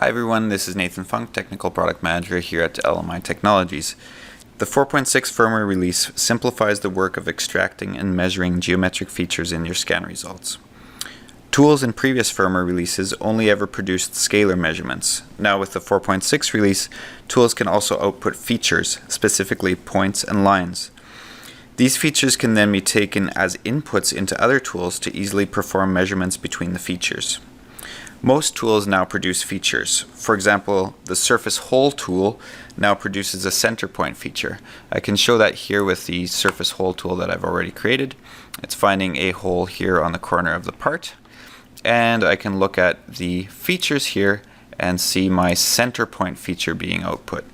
Hi everyone, this is Nathan Funk, Technical Product Manager here at LMI Technologies. The 4.6 firmware release simplifies the work of extracting and measuring geometric features in your scan results. Tools in previous firmware releases only ever produced scalar measurements. Now with the 4.6 release, tools can also output features, specifically points and lines. These features can then be taken as inputs into other tools to easily perform measurements between the features. Most tools now produce features. For example, the Surface Hole tool now produces a center point feature. I can show that here with the Surface Hole tool that I've already created. It's finding a hole here on the corner of the part. And I can look at the features here and see my center point feature being output.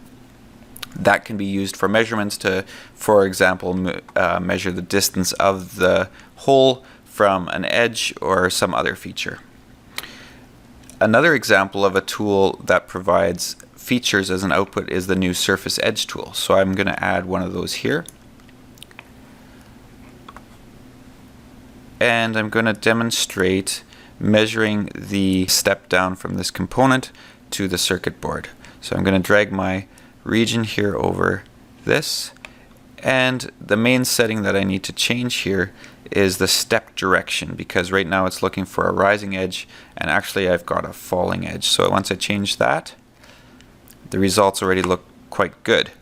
That can be used for measurements to, for example, measure the distance of the hole from an edge or some other feature. Another example of a tool that provides features as an output is the new Surface Edge tool. So I'm going to add one of those here. And I'm going to demonstrate measuring the step down from this component to the circuit board. So I'm going to drag my region here over this. And the main setting that I need to change here is the step direction, because right now it's looking for a rising edge and actually I've got a falling edge. So once I change that, the results already look quite good.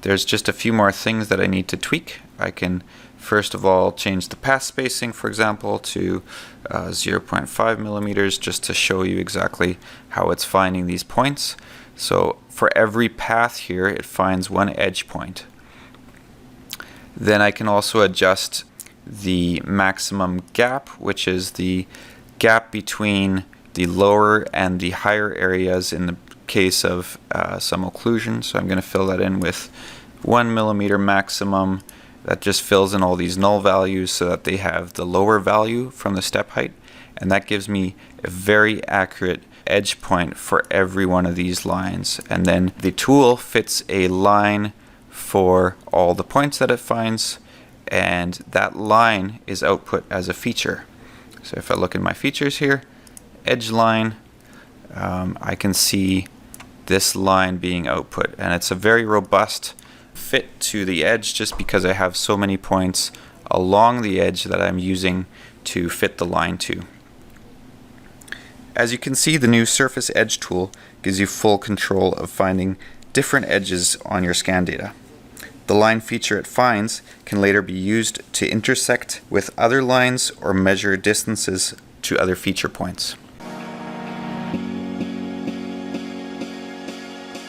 There's just a few more things that I need to tweak. I can first of all change the path spacing, for example, to 0.5 millimeters, just to show you exactly how it's finding these points. So for every path here, it finds one edge point. Then I can also adjust the maximum gap, which is the gap between the lower and the higher areas in the case of some occlusion. So I'm going to fill that in with 1 millimeter maximum. That just fills in all these null values so that they have the lower value from the step height, and that gives me a very accurate edge point for every one of these lines. And then the tool fits a line for all the points that it finds, and that line is output as a feature. So if I look in my features here, edge line, I can see this line being output, and it's a very robust fit to the edge just because I have so many points along the edge that I'm using to fit the line to. As you can see, the new Surface Edge tool gives you full control of finding different edges on your scan data. The line feature it finds can later be used to intersect with other lines or measure distances to other feature points.